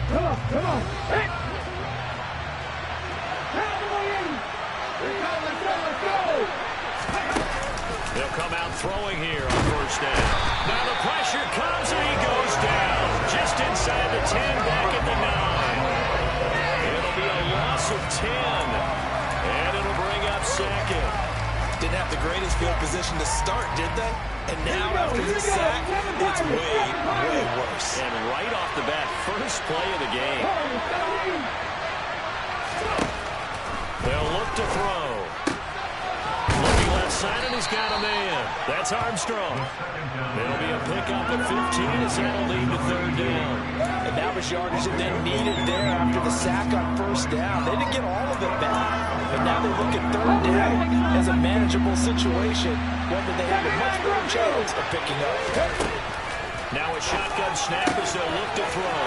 Come on. Hey. They'll come out throwing here on first down. Now the pressure comes and he goes down. Just inside the 10, back at the 9. It'll be a loss of 10. And it'll bring up second. Didn't have the greatest field position to start, did they? And now after this sack, it's way worse. And right off the bat, first play of the game. They'll look to throw. Looking left side, and he's got a man. That's Armstrong. It'll be a pickup at 15 as that'll lead to third down. And that was yardage that they needed there after the sack on first down. They didn't get all of it back. But now they look at third down as a manageable situation, whether they have a much better chance of picking up. Now a shotgun snap as they'll look to throw.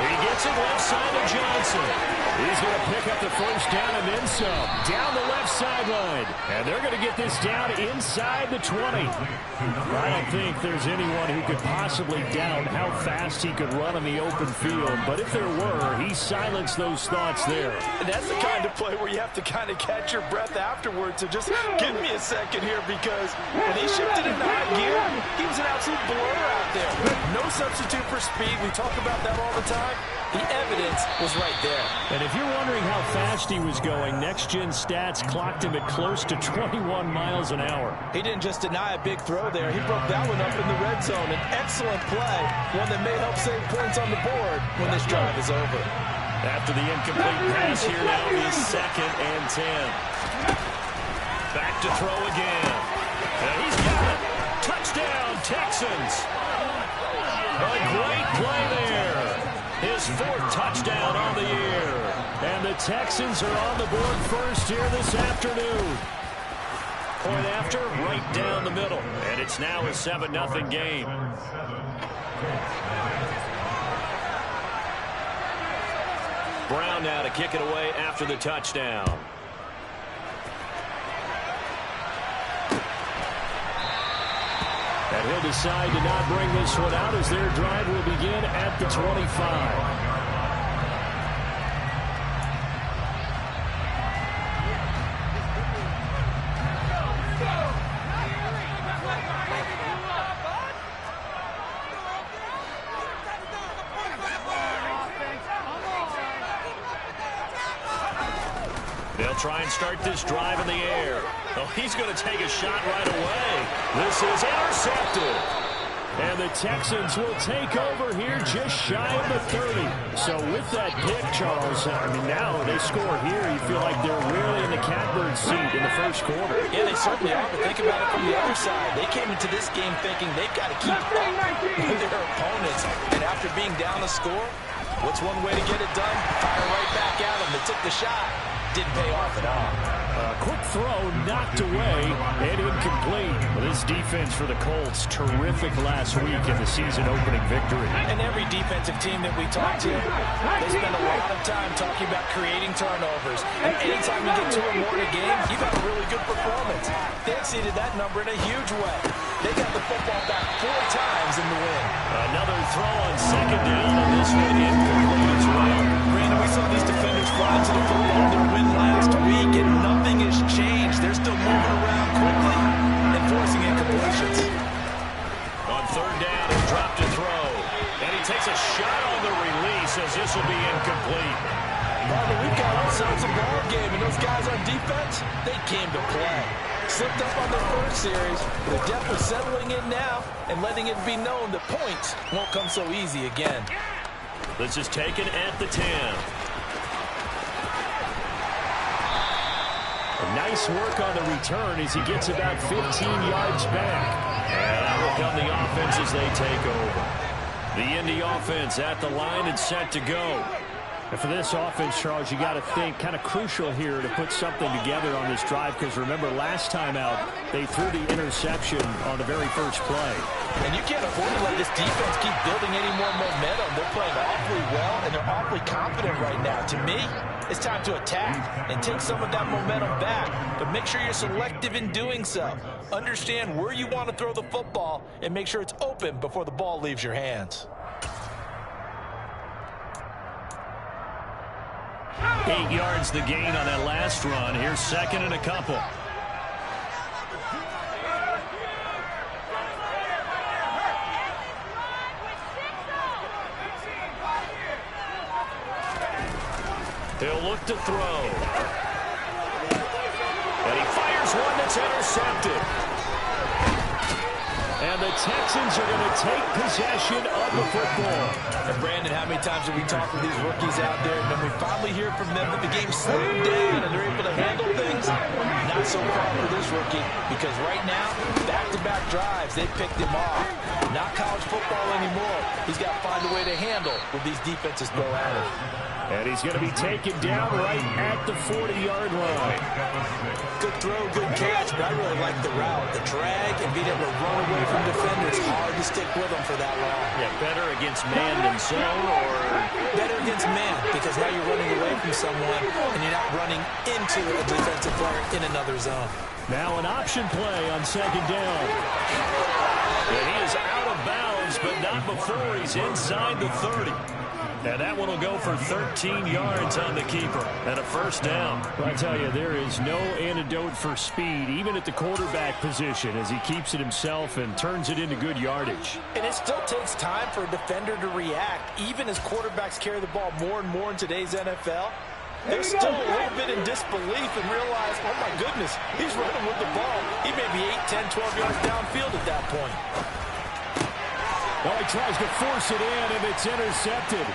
He gets it left side of Johnson. He's going to pick up the first down and then some. Down the left sideline. And they're going to get this down inside the 20. I don't think there's anyone who could possibly doubt how fast he could run in the open field. But if there were, he silenced those thoughts there. And that's the kind of play where you have to kind of catch your breath afterwards. So just give me a second here, because when he shifted into high gear, he was an absolute blur out there. No substitute for speed. We talk about that all the time. The evidence was right there. And if you're wondering how fast he was going, next-gen stats clocked him at close to 21 miles an hour. He didn't just deny a big throw there. He broke that one up in the red zone. An excellent play, one that may help save points on the board when this drive is over. After the incomplete pass, here now is 2nd and 10. Back to throw again. And he's got it. Touchdown, Texans. A great play there. His 4th touchdown on the year. And the Texans are on the board first here this afternoon. Point after, right down the middle. And it's now a 7-0 game. Brown now to kick it away after the touchdown. And he'll decide to not bring this one out as their drive will begin at the 25. They'll try and start this drive in the air. Oh, he's going to take a shot right away. This is intercepted. And the Texans will take over here just shy of the 30. So with that pick, Charles, I mean, now they score here. You feel like they're really in the catbird seat in the first quarter. Yeah, they certainly are, but think about it from the other side. They came into this game thinking they've got to keep up with their opponents. And after being down the score, what's one way to get it done? Fire right back at them. They took the shot. Didn't pay off at all. Quick throw knocked away and incomplete. Well, this defense for the Colts, terrific last week in the season-opening victory. And every defensive team that we talk to, they spend a lot of time talking about creating turnovers. And anytime you get 2 or more in a game, you've got a really good performance. They exceeded that number in a huge way. They got the football back 4 times in the win. Another throw on 2nd down, and this one incomplete as well. Brandon, we saw these defenders fly to the football in their win last week, and nothing has changed. They're still moving around quickly and forcing incompletions. On 3rd down, he'll drop to throw. And he takes a shot on the release as this will be incomplete. Barbara, we've got ourselves a ball game, and those guys on defense, they came to play. Slipped up on their first series, but they're definitely settling in now and letting it be known that points won't come so easy again. This is taken at the 10. Nice work on the return as he gets about 15 yards back. And that will come the offense as they take over. The Indy offense at the line and set to go. And for this offense, Charles, you got to think kind of crucial here to put something together on this drive, because remember, last time out, they threw the interception on the very first play. And you can't afford to let this defense keep building any more momentum. They're playing awfully well, and they're awfully confident right now. To me, it's time to attack and take some of that momentum back. But make sure you're selective in doing so. Understand where you want to throw the football and make sure it's open before the ball leaves your hands. 8 yards the gain on that last run. Here's second and a couple. He'll look to throw. And he fires one that's intercepted. And the Texans are going to take possession of the football. And Brandon, how many times have we talked with these rookies out there, and then we finally hear from them that the game slowed down and they're able to handle things? Not so far for this rookie, because right now, back-to-back drives, they picked him off. Not college football anymore. He's got to find a way to handle what these defenses throw at him. And he's going to be taken down right at the 40-yard line. Good throw, good catch, but I really like the route. The drag and being able to run away from defenders. Hard to stick with them for that long. Yeah, better against man than zone, or better against man, because now you're running away from someone and you're not running into a defensive player in another zone. Now an option play on second down. And he is out of bounds, but not before he's inside the 30. And that one will go for 13 yards on the keeper and a first down. Well, I tell you, there is no antidote for speed, even at the quarterback position, as he keeps it himself and turns it into good yardage. And it still takes time for a defender to react, even as quarterbacks carry the ball more and more in today's NFL. They're still a little bit in disbelief and realize, oh my goodness, he's running with the ball. He may be 8, 10, 12 yards downfield at that point. Well, he tries to force it in, and it's intercepted.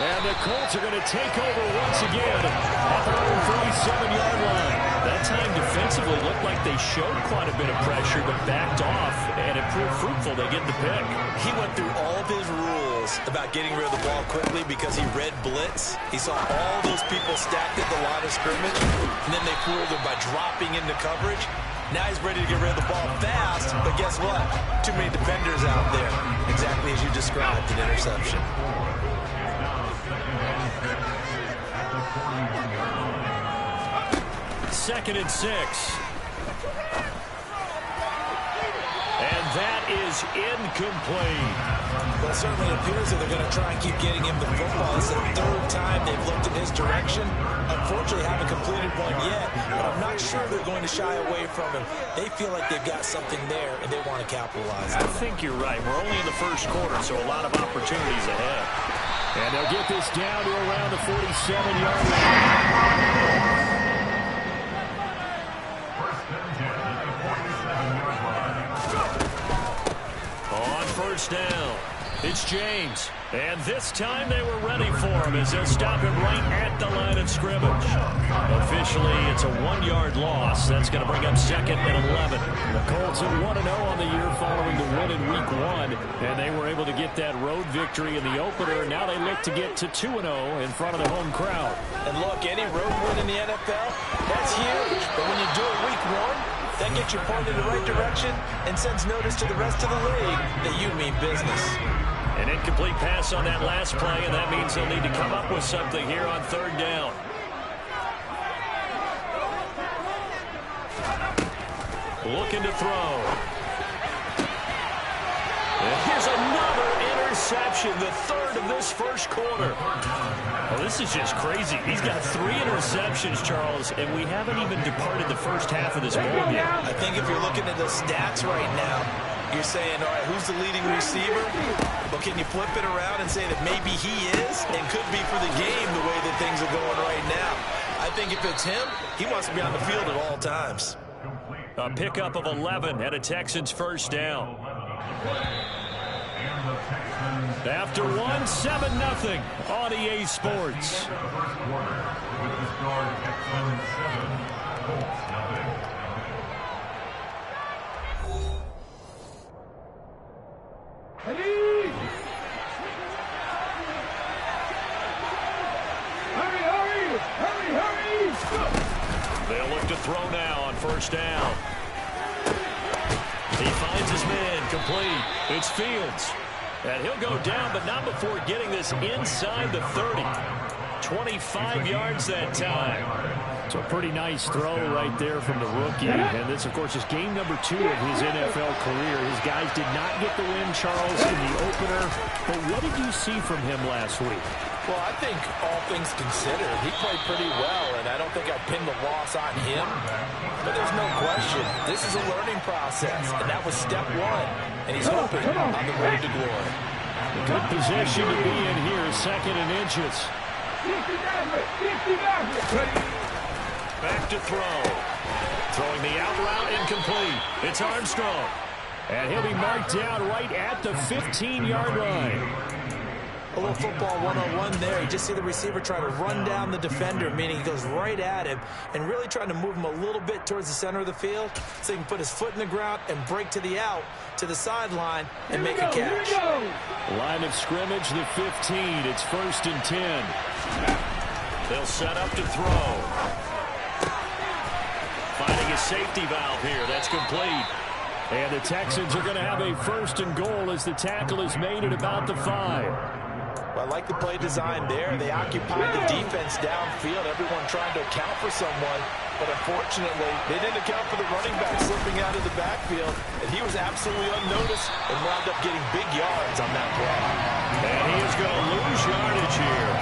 And the Colts are going to take over once again at their own 37-yard line. That time defensively looked like they showed quite a bit of pressure, but backed off, and it proved fruitful. They get the pick. He went through all of his rules about getting rid of the ball quickly because he read blitz. He saw all those people stacked at the line of scrimmage, and then they fooled him by dropping into coverage. Now he's ready to get rid of the ball fast, but guess what? Too many defenders out there. Exactly as you described, an interception. Second and 6. And that is incomplete. Well, it certainly appears that they're going to try and keep getting him the football. It's the third time they've looked in his direction. Unfortunately, haven't completed one yet, but I'm not sure they're going to shy away from him. They feel like they've got something there, and they want to capitalize on it. I think you're right. We're only in the first quarter, so a lot of opportunities ahead. And they'll get this down to around the 47-yard line. On first down, it's James. And this time they were ready for him as they'll stop him right at the line of scrimmage. Officially, it's a 1-yard loss. That's going to bring up second and 11. The Colts are 1-0 on the year following the win in Week 1. And they were able to get that road victory in the opener. Now they look to get to 2-0 in front of the home crowd. And look, any road win in the NFL, that's huge. But when you do it Week 1, that gets you pointed in the right direction and sends notice to the rest of the league that you mean business. An incomplete pass on that last play, and that means they'll need to come up with something here on third down. Looking to throw. And here's another interception, the third of this first quarter. Oh, this is just crazy. He's got 3 interceptions, Charles, and we haven't even departed the first half of this ball yet. I think if you're looking at the stats right now, you're saying, all right, who's the leading receiver? But can you flip it around and say that maybe he is and could be for the game the way that things are going right now? I think if it's him, he wants to be on the field at all times. A pickup of 11 and a Texans first down. After 1, 7-0 on EA Sports. They'll look to throw now on first down. He finds his man complete. It's Fields. And he'll go down, but not before getting this inside the 30. 25 yards that time. So a pretty nice throw right there from the rookie. And this, of course, is game number 2 of his NFL career. His guys did not get the win, Charles, in the opener. But what did you see from him last week? Well, I think all things considered, he played pretty well, and I don't think I pinned the loss on him. But there's no question, this is a learning process, and that was step 1. And he's hoping on the road to glory. A good position to be in here, 2nd and inches. Back to throw. Throwing the out route incomplete. It's Armstrong. And he'll be marked down right at the 15-yard line. A little football 101 there. You just see the receiver try to run down the defender, meaning he goes right at him and really trying to move him a little bit towards the center of the field so he can put his foot in the ground and break to the out, to the sideline, and make a catch. Line of scrimmage, the 15. It's 1st and 10. They'll set up to throw. Finding a safety valve here. That's complete. And the Texans are going to have a 1st and goal as the tackle is made at about the 5. Well, I like the play design there. They occupied the defense downfield, everyone trying to account for someone. But unfortunately, they didn't account for the running back slipping out of the backfield. And he was absolutely unnoticed and wound up getting big yards on that play. And he is going to lose yardage here.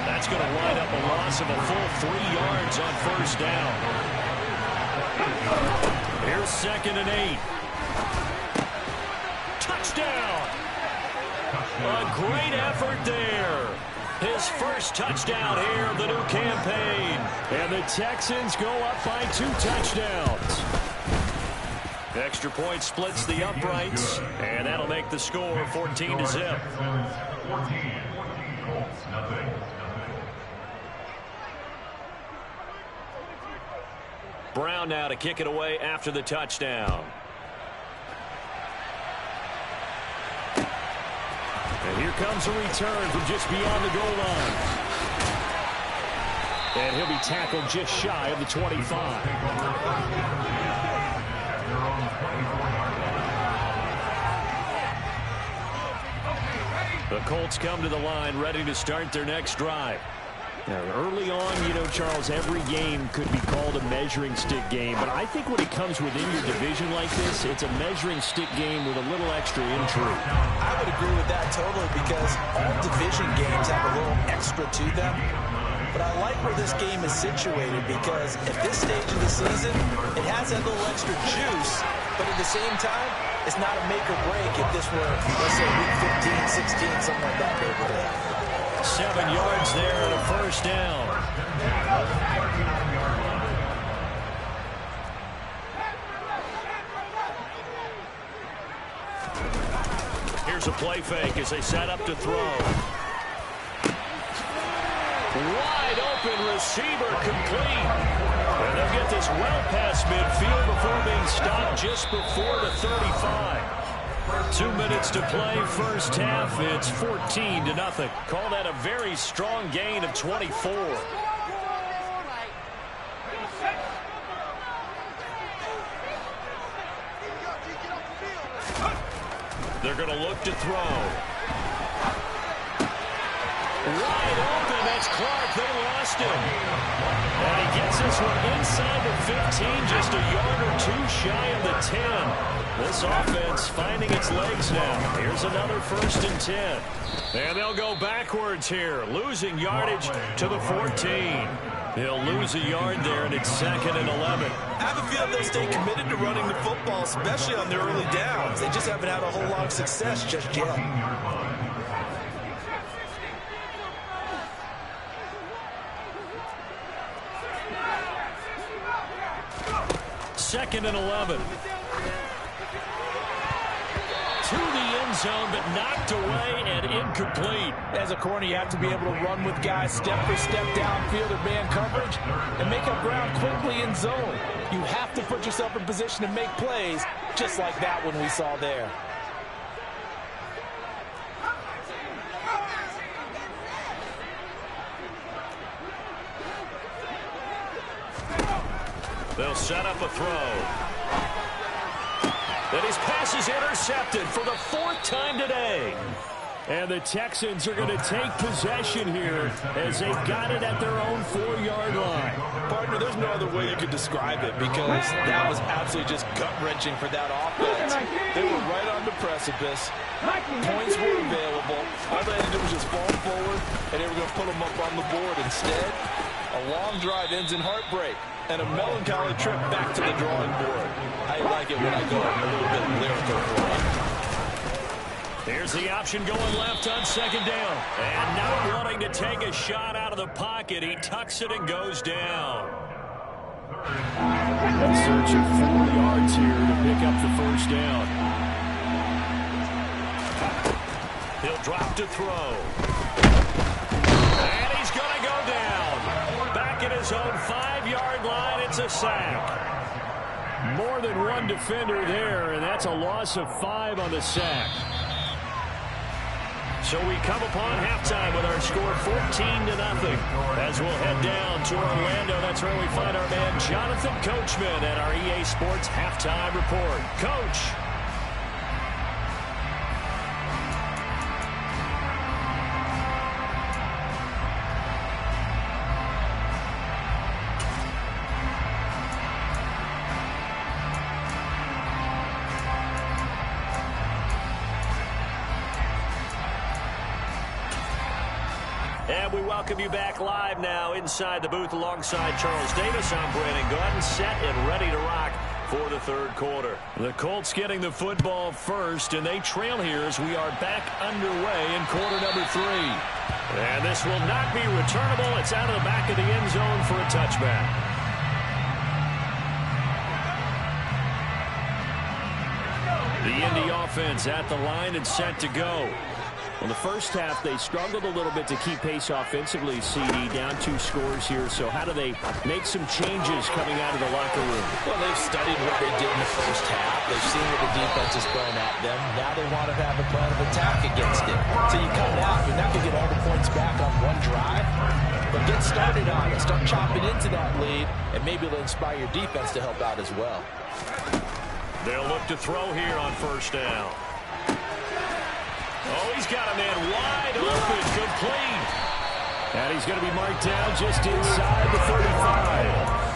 That's going to wind up a loss of a full 3 yards on 1st down. Here's 2nd and 8. Touchdown! A great effort there. His first touchdown here of the new campaign. And the Texans go up by 2 touchdowns. Extra point splits the uprights, and that'll make the score 14-0. Brown now to kick it away after the touchdown. And here comes a return from just beyond the goal line. And he'll be tackled just shy of the 25. The Colts come to the line ready to start their next drive. Now, early on, you know, Charles, every game could be called a measuring stick game. But I think when it comes within your division like this, it's a measuring stick game with a little extra intrigue. I would agree with that totally because all division games have a little extra to them. But I like where this game is situated because at this stage of the season, it has that little extra juice. But at the same time, it's not a make or break if this were, let's say, week 15, 16, something like that neighborhood. 7 yards there and a 1st down. Here's a play fake as they set up to throw. Wide open receiver complete. And they'll get this well past midfield before being stopped just before the 35. 2 minutes to play, 1st half. It's 14-0. Call that a very strong gain of 24. They're going to look to throw. Wide open, that's Clark. They lost him. And he gets this one inside the 15, just a yard or 2 shy of the 10. This offense finding its legs now. Here's another 1st and 10. And they'll go backwards here, losing yardage to the 14. He'll lose a yard there, and it's 2nd and 11. I have a feeling they'll stay committed to running the football, especially on their early downs. They just haven't had a whole lot of success just yet. 2nd and 11. To the end zone, but knocked away and incomplete. As a corner, you have to be able to run with guys step for step downfield or man coverage and make up ground quickly in zone. You have to put yourself in position to make plays, just like that one we saw there. They'll set up a throw. Then his pass is intercepted for the 4th time today. And the Texans are going to take possession here as they've got it at their own 4-yard line. Partner, there's no other way you could describe it because that was absolutely just gut-wrenching for that offense. They were right on the precipice. Points were available. All they had to do was just fall forward, and they were going to put them up on the board. Instead, a long drive ends in heartbreak and a melancholy trip back to the drawing board. I like it when I go a little bit lyrical for you. Here's the option going left on second down. And not wanting to take a shot out of the pocket, he tucks it and goes down. In search of 4 yards here to pick up the first down. He'll drop to throw. And he's going to go down. Back at his own 5-yard line, it's a sack. More than one defender there, and that's a loss of 5 on the sack. So we come upon halftime with our score 14-0. As we'll head down to Orlando, that's where we find our man Jonathan Coachman at our EA Sports Halftime Report. Coach. And we welcome you back live now inside the booth alongside Charles Davis. I'm Brandon Gordon, set and ready to rock for the third quarter. The Colts getting the football first, and they trail here as we are back underway in quarter number 3. And this will not be returnable. It's out of the back of the end zone for a touchback. The Indy offense at the line and set to go. In the first half, they struggled a little bit to keep pace offensively, CD, down 2 scores here. So how do they make some changes coming out of the locker room? Well, they've studied what they did in the first half. They've seen what the defense is throwing at them. Now they want to have a plan of attack against it. So you come out, you're not going to get all the points back on one drive, but get started on it. Start chopping into that lead, and maybe it'll inspire your defense to help out as well. They'll look to throw here on first down. Oh, he's got a man wide open, complete. And he's going to be marked down just inside the 35.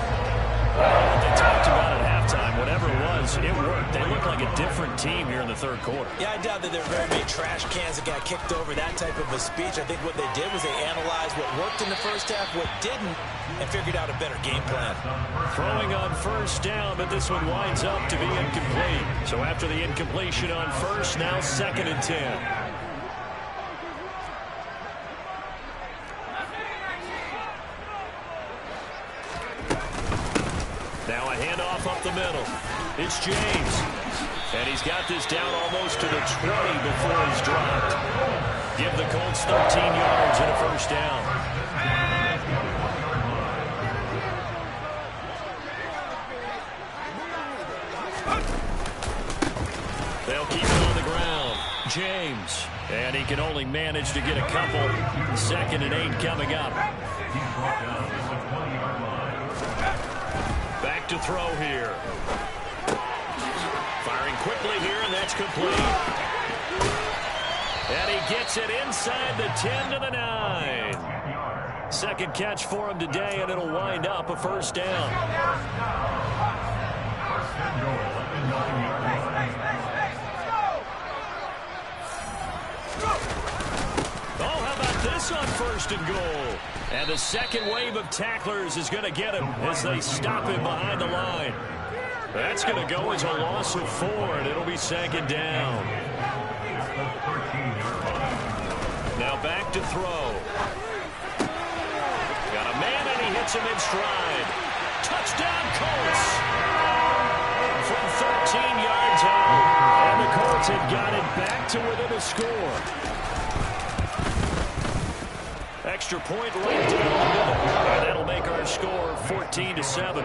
What they talked about at halftime, whatever it was, it worked. They look like a different team here in the third quarter. Yeah, I doubt that there are very many trash cans that got kicked over, that type of a speech. I think what they did was they analyzed what worked in the first half, what didn't, and figured out a better game plan. Throwing on first down, but this one winds up to be incomplete. So after the incompletion on first, now 2nd and 10. Now a handoff up the middle. It's James. And he's got this down almost to the 20 before he's dropped. Give the Colts 13 yards and a first down. They'll keep it on the ground. James. And he can only manage to get a couple. 2nd and 8 coming up. Back to throw here. Firing quickly here, and that's complete. And he gets it inside the 10 to the 9. Second catch for him today, and it'll wind up a first down. Oh, how about this on 1st and goal? And the second wave of tacklers is going to get him as they stop him behind the line. That's going to go as a loss of 4, and it'll be 2nd down. Now back to throw. Got a man, and he hits him in stride. Touchdown, Colts! From 13 yards out, and the Colts have got it back to within a score. Extra point right down the middle. And that'll make our score 14-7.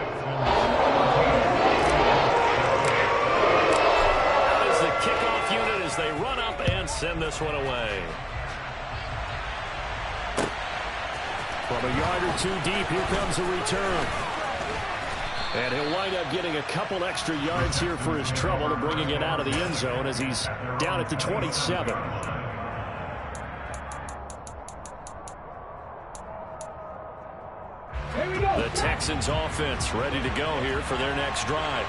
That is the kickoff unit as they run up and send this one away. From a yard or 2 deep, here comes a return. And he'll wind up getting a couple extra yards here for his trouble and bringing it out of the end zone as he's down at the 27. The Texans offense ready to go here for their next drive.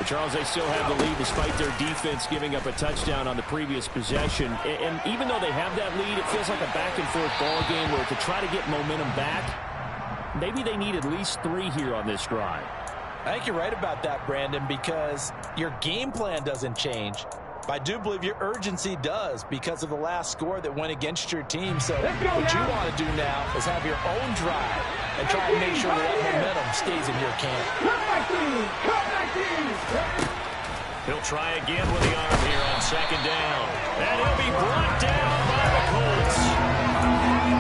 Charles, they still have the lead despite their defense giving up a touchdown on the previous possession. And even though they have that lead, it feels like a back-and-forth ball game where to try to get momentum back, maybe they need at least 3 here on this drive. I think you're right about that, Brandon, because your game plan doesn't change. But I do believe your urgency does because of the last score that went against your team. So what you want to do now is have your own drive and try and make sure that momentum stays in your camp. He'll try again with the arm here on 2nd down. And he'll be brought down by the Colts.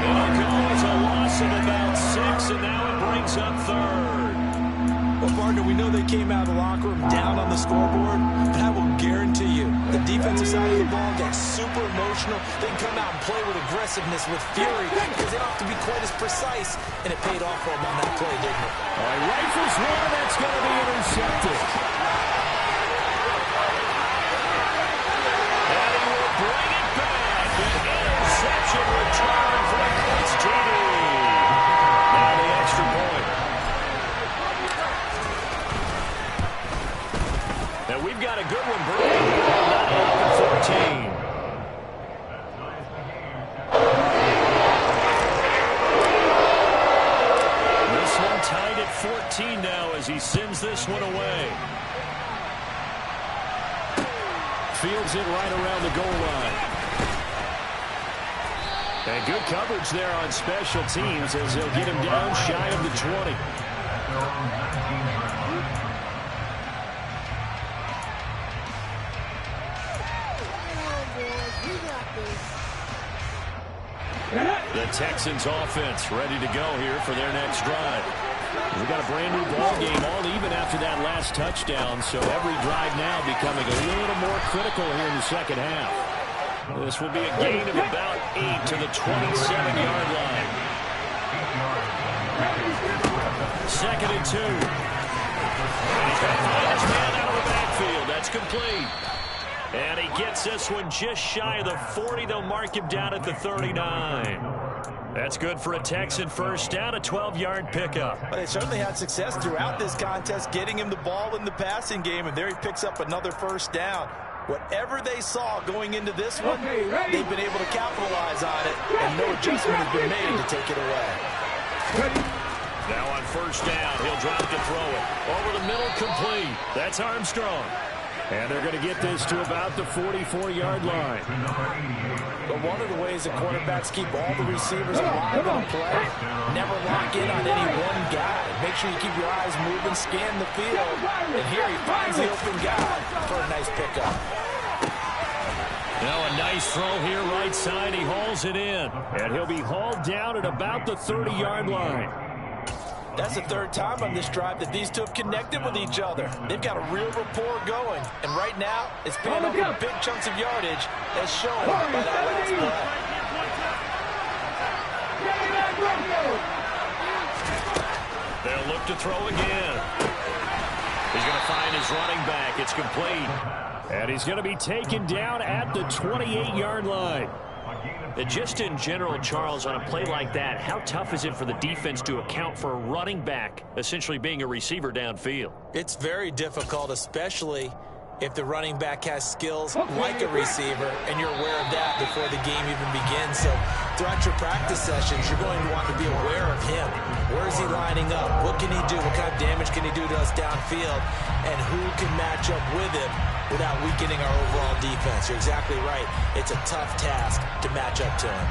It'll go as a loss of about 6, and now it brings up 3rd. Well, partner, we know they came out of the locker room down on the scoreboard, but I will guarantee you the defensive side of the ball gets super emotional. They can come out and play with aggressiveness, with fury, because they don't have to be quite as precise, and it paid off for them on that play, didn't it? All right, rifles one, that's going to be intercepted. And he will bring it back. An interception return for the Colts TD. Now the extra point. And we've got a good one brewing. Not out at 14. This one tied at 14 now as he sends this one away. Fields it right around the goal line. And good coverage there on special teams as they'll get him down shy of the 20. The Texans offense ready to go here for their next drive. We've got a brand new ball game, all even after that last touchdown, so every drive now becoming a little more critical here in the second half. This will be a gain of about 8 to the 27-yard line. 2nd and 2. And he's going to find his man out of the backfield. That's complete. And he gets this one just shy of the 40. They'll mark him down at the 39. That's good for a Texan first down, a 12-yard pickup. But they certainly had success throughout this contest, getting him the ball in the passing game, and there he picks up another first down. Whatever they saw going into this one, they've been able to capitalize on it, and no adjustment has been made to take it away. Now on first down, he'll drop to throw it. Over the middle, complete. That's Armstrong. And they're going to get this to about the 44-yard line. But one of the ways that quarterbacks keep all the receivers alive on play, never lock in on any one guy. Make sure you keep your eyes moving, scan the field. And here he finds the open guy for a nice pickup. Now a nice throw here right side. He hauls it in. And he'll be hauled down at about the 30-yard line. That's the 3rd time on this drive that these two have connected with each other. They've got a real rapport going. And right now, it's paying off with big chunks of yardage as shown by that last play. They'll look to throw again. He's going to find his running back. It's complete. And he's going to be taken down at the 28-yard line. And just in general, Charles, on a play like that, how tough is it for the defense to account for a running back essentially being a receiver downfield? It's very difficult, especially if the running back has skills like a receiver, and you're aware of that before the game even begins. So throughout your practice sessions, you're going to want to be aware of him. Where is he lining up? What can he do? What kind of damage can he do to us downfield? And who can match up with him without weakening our overall defense? You're exactly right. It's a tough task to match up to him.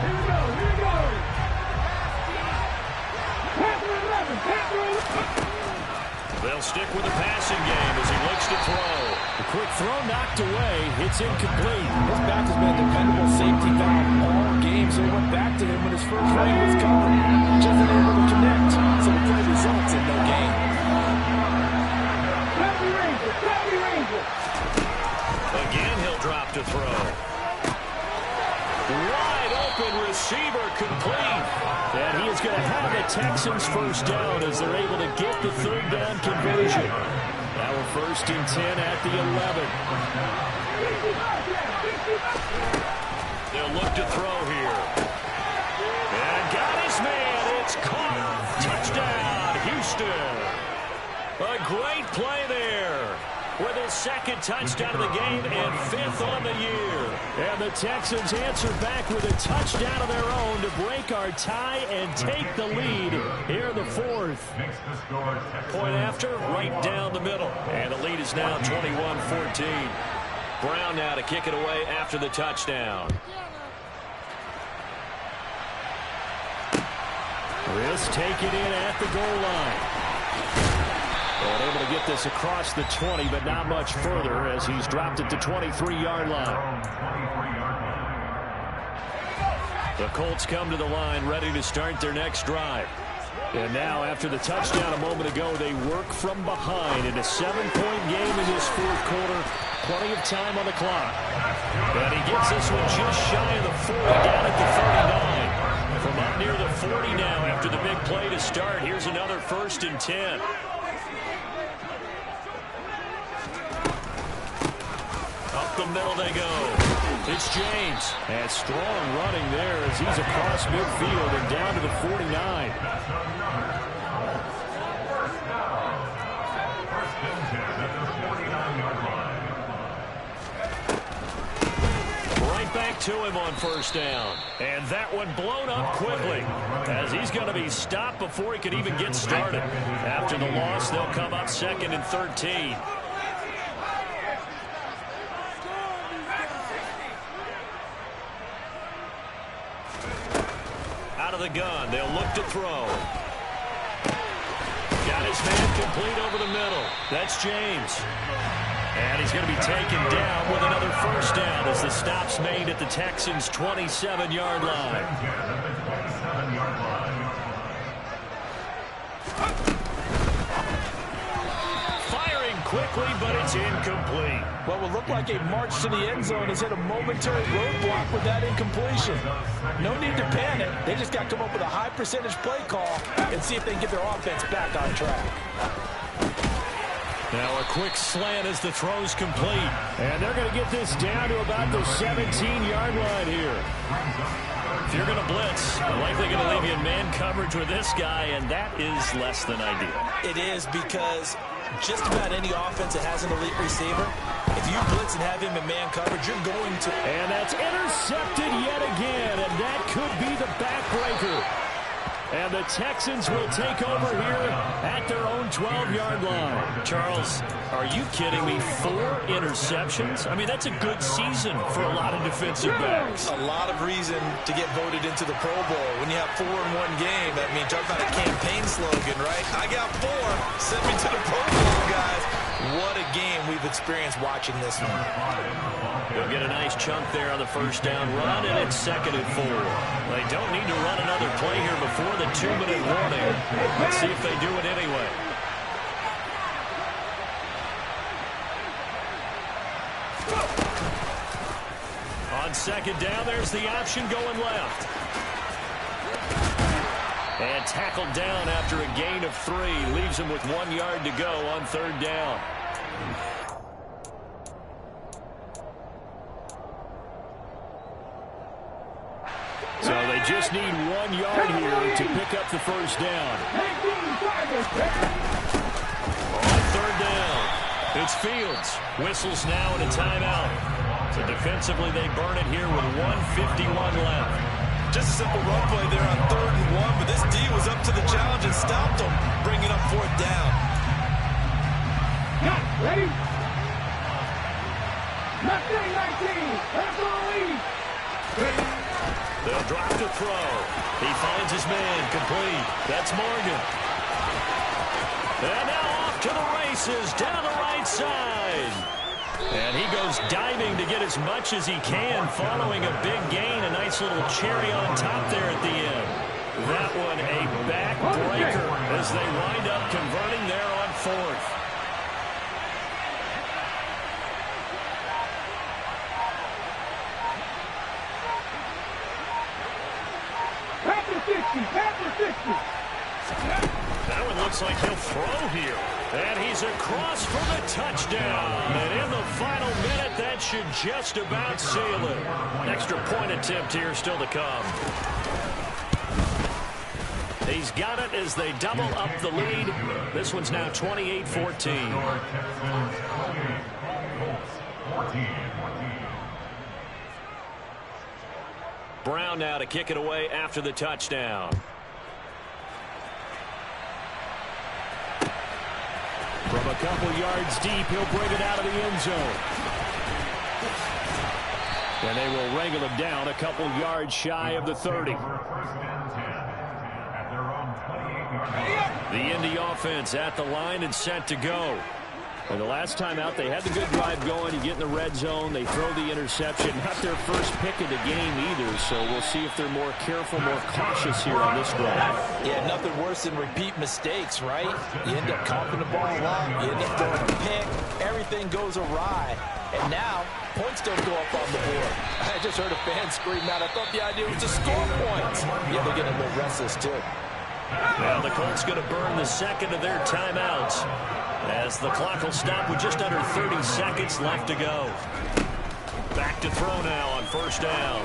Here we go, here we go. They'll stick with the passing game as he looks to throw. The quick throw knocked away. It's incomplete. His back has been a dependable safety valve all game, so he went back to him when his first play was coming. Just unable to connect, so the play results in no gain. Again, he'll drop to throw. Wide open receiver complete. And he is going to have the Texans first down as they're able to get the 3rd down conversion. Now we're 1st and 10 at the 11. They'll look to throw here. And got his man. It's caught. great play there. With his second touchdown of the game and 5th on the year. And the Texans answer back with a touchdown of their own to break our tie and take the lead here in the 4th. Point after, right down the middle. And the lead is now 21-14. Brown now to kick it away after the touchdown. Risk taken in at the goal line. And able to get this across the 20, but not much further as he's dropped it to 23-yard line. The Colts come to the line ready to start their next drive. And now after the touchdown a moment ago, they work from behind in a 7-point game in this 4th quarter. Plenty of time on the clock. And he gets this one just shy of the 40 down at the 39. From up near the 40 now after the big play to start. Here's another 1st and 10. Up the middle they go. It's James. And strong running there as he's across midfield and down to the 49. Right back to him on 1st down. And that one blown up quickly as he's going to be stopped before he could even get started. After the loss, they'll come up 2nd and 13. Out of the gun, they'll look to throw. Got his man complete over the middle. That's James. And he's going to be taken down with another 1st down as the stop's made at the Texans' 27-yard line. Firing quickly, but it's incomplete. What will look like a march to the end zone has hit a momentary roadblock with that incompletion. No need to panic. They just got to come up with a high percentage play call and see if they can get their offense back on track. Now a quick slant as the throw's complete. And they're going to get this down to about the 17-yard line here. If you're going to blitz, they're likely going to leave you in man coverage with this guy, and that is less than ideal. It is because just about any offense that has an elite receiver, if you blitz and have him in man coverage, you're going to. And that's intercepted yet again, and that could be the backbreaker. And the Texans will take over here at their own 12-yard line. Charles, are you kidding me? 4 interceptions? I mean, that's a good season for a lot of defensive backs. A lot of reason to get voted into the Pro Bowl. When you have 4 in one game, I mean, talk about a campaign slogan, right? I got 4. Send me to the Pro Bowl, guys. What a game we've experienced watching this one. They'll get a nice chunk there on the 1st down run, and it's 2nd and 4. They don't need to run another play here before the 2-minute warning. Let's see if they do it anyway. On 2nd down, there's the option going left. And tackled down after a gain of 3. Leaves him with 1 yard to go on 3rd down. So they just need 1 yard here to pick up the 1st down. On 3rd down, it's Fields. Whistles now and a timeout. So defensively, they burn it here with 1:51 left. Just a simple run play there on 3rd and 1, but this D was up to the challenge and stopped them, bringing up 4th down. Ready? 19, that's all we. They'll drop the throw. He finds his man complete. That's Morgan. And now off to the races down the right side. And he goes diving to get as much as he can following a big gain. A nice little cherry on top there at the end. That one a backbreaker as they wind up converting there on 4th. That one looks like he'll throw here. And he's across for the touchdown. And in the final minute, that should just about seal it. Extra point attempt here still to come. He's got it as they double up the lead. This one's now 28-14. Brown now to kick it away after the touchdown. From a couple yards deep, he'll bring it out of the end zone. And they will wrangle him down a couple yards shy of the 30. The Indy offense at the line and set to go. And the last time out, they had the good drive going. You get in the red zone, they throw the interception. Not their first pick of the game either, so we'll see if they're more careful, more cautious here on this drive. Yeah, nothing worse than repeat mistakes, right? You end up coughing the ball long, you end up throwing a pick, everything goes awry. And now, points don't go up on the board. I just heard a fan scream out. I thought the idea was to score points. Yeah, they're getting a little restless, too. Well, the Colts going to burn the second of their timeouts as the clock will stop with just under 30 seconds left to go. Back to throw now on first down.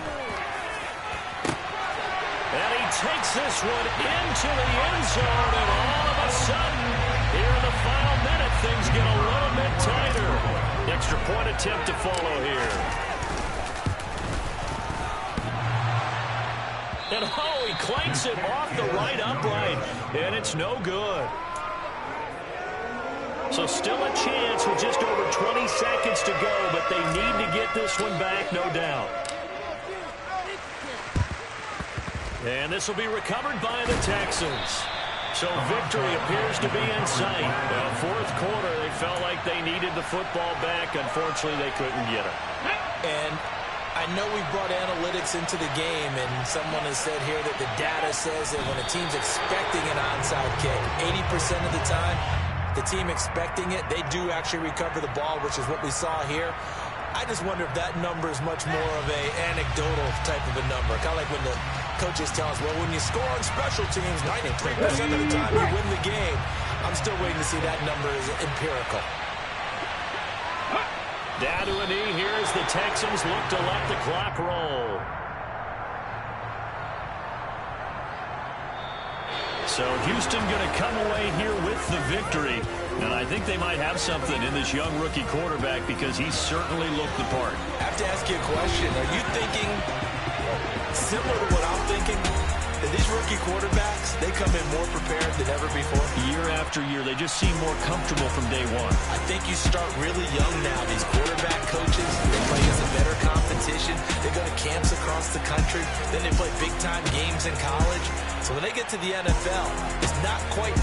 And he takes this one into the end zone, and all of a sudden, here in the final minute, things get a little bit tighter. Extra point attempt to follow here. And oh, he clanks it off the right upright, and it's no good. So still a chance with just over 20 seconds to go, but they need to get this one back, no doubt. And this will be recovered by the Texans. So victory appears to be in sight. Well, fourth quarter, they felt like they needed the football back. Unfortunately, they couldn't get it. And I know we brought analytics into the game, and someone has said here that the data says that when a team's expecting an onside kick, 80% of the time, the team expecting it, they do actually recover the ball, which is what we saw here. I just wonder if that number is much more of a anecdotal type of a number. Kind of like when the coaches tell us, well, when you score on special teams, 93% of the time you win the game. I'm still waiting to see that number is empirical. Down to a knee here as the Texans look to let the clock roll. So Houston going to come away here with the victory. And I think they might have something in this young rookie quarterback because he certainly looked the part. I have to ask you a question. Are you thinking similar to what I'm thinking? That these rookie quarterbacks, they come in more prepared than ever before? Year after year, they just seem more comfortable from day one. I think you start really young now. These quarterback coaches, they play against a better competition. They go to camps across the country. Then they play big-time games in college. So when they get to the NFL, it's not quite